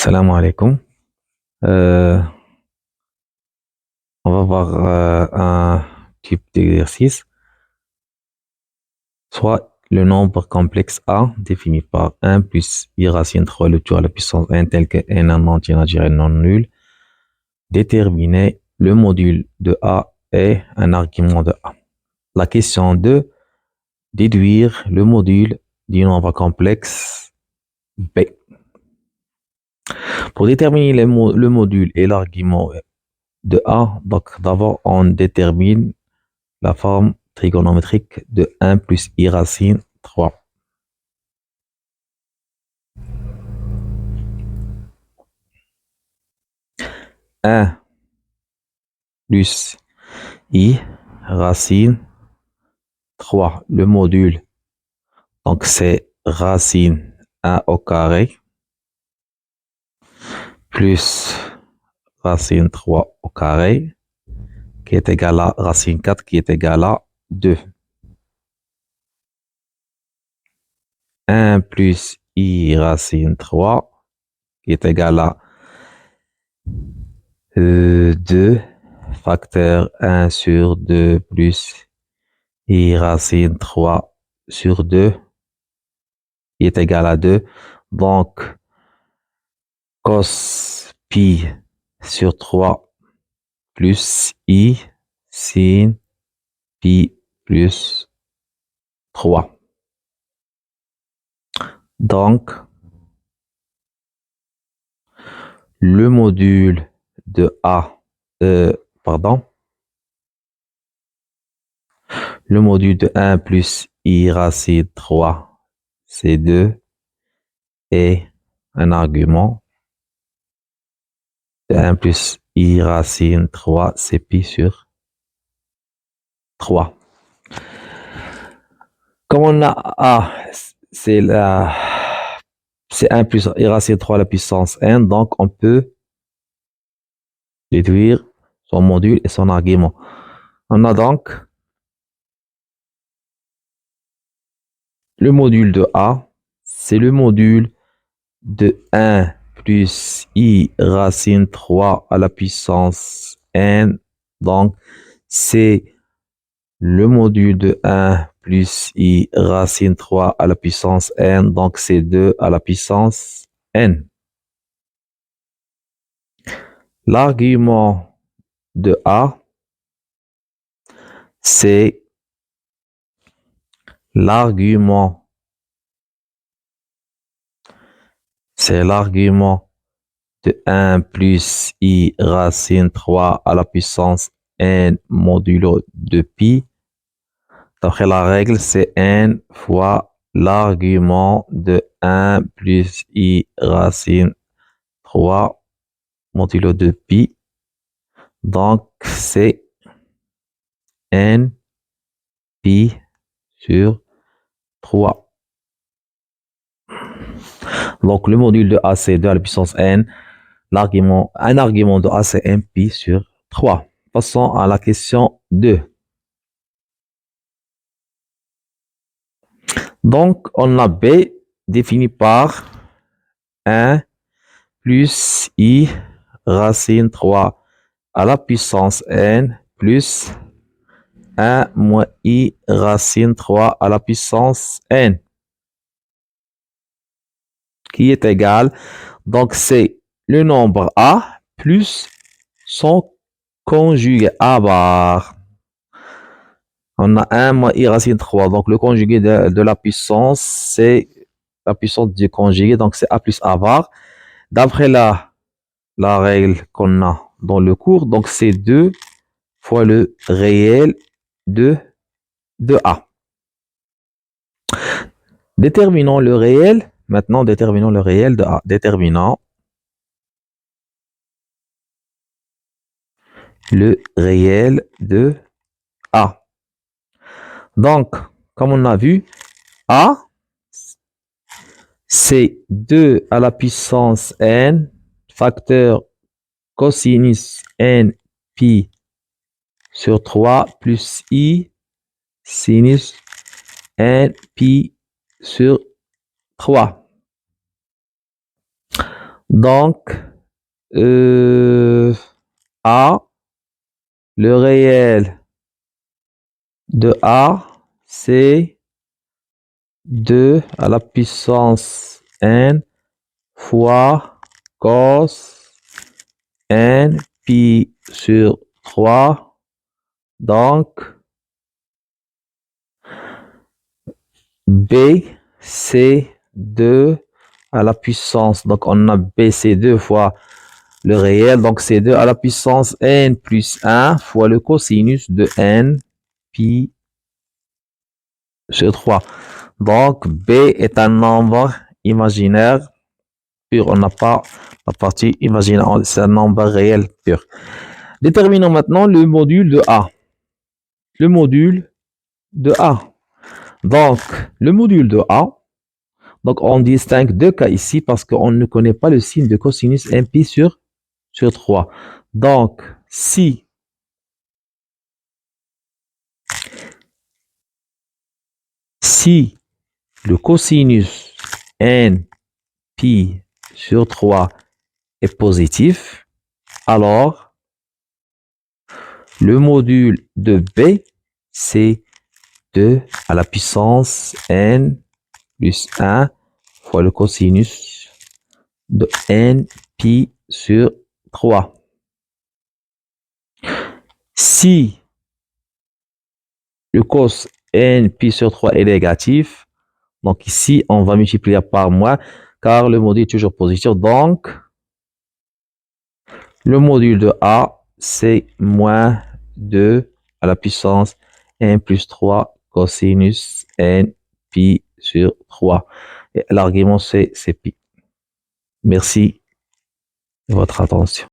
Salam alaikum. Euh, on va voir un type d'exercice. Soit le nombre complexe A défini par 1 plus I racine 3 le tout à la puissance n tel que n un entier naturel non nul. Déterminer le module de A et un argument de A. La question 2. Déduire le module du nombre complexe B. Pour déterminer le module et l'argument de A, donc d'abord on détermine la forme trigonométrique de 1 plus I racine 3. Un plus I racine 3. Le module, donc c'est racine 1 au carré plus racine 3 au carré qui est égal à racine 4 qui est égal à 2. 1 plus I racine 3 qui est égal à 2 facteur 1 sur 2 plus I racine 3 sur 2 qui est égal à 2. Donc, cos pi sur 3 plus I sin pi plus 3. Donc, le module de A, le module de 1 plus I racine 3, c'est 2, et un argument de 1 plus I racine 3, c'est pi sur 3. Comme on a A, c'est 1 plus I racine 3 à la puissance n, donc on peut déduire son module et son argument. On a donc le module de A, c'est le module de 1 plus I racine 3 à la puissance n, donc c'est le module de 1 plus I racine 3 à la puissance n, donc c'est 2 à la puissance n. L'argument de A, c'est l'argument de 1 plus I racine 3 à la puissance n modulo de pi. D'après la règle, c'est n fois l'argument de 1 plus I racine 3 modulo de pi. Donc, c'est n pi sur 3. Donc, le module de A, c'est 2 à la puissance n. Un argument de A, c'est n pi sur 3. Passons à la question 2. Donc, on a B défini par 1 plus I racine 3 à la puissance n plus 1 moins I racine 3 à la puissance n qui est égal. Donc, c'est le nombre A plus son conjugué A bar. On a 1 moins I racine 3. Donc, le conjugué de la puissance, c'est la puissance du conjugué. Donc, c'est A plus A bar. D'après la règle qu'on a dans le cours, donc c'est 2 fois le réel de A. Déterminons le réel. Maintenant, déterminons le réel de A. Déterminant le réel de A. Donc, comme on a vu, A, c'est 2 à la puissance n, facteur cosinus n pi sur 3 plus I sinus n pi sur 3. Donc, A, le réel de A, c'est 2 à la puissance n fois cos n pi sur 3. Donc, B, c'est 2 à la puissance. Donc, on a B, c'est 2 fois le réel. Donc, c'est 2 à la puissance n plus 1 fois le cosinus de n pi sur 3. Donc, B est un nombre imaginaire pur. On n'a pas la partie imaginaire. C'est un nombre réel pur. Déterminons maintenant le module de A. Le module de A. Donc, le module de A, donc on distingue deux cas ici parce qu'on ne connaît pas le signe de cosinus npi sur 3. Donc, si le cosinus n pi sur 3 est positif, alors le module de B, c'est 2 à la puissance n plus 1 fois le cosinus de n pi sur 3. Si le cos n pi sur 3 est négatif, donc ici, on va multiplier par moins, car le module est toujours positif. Donc, le module de A, c'est moins 2 à la puissance n plus 3 cosinus n pi sur 3. Et l'argument, c'est pi. Merci de votre attention.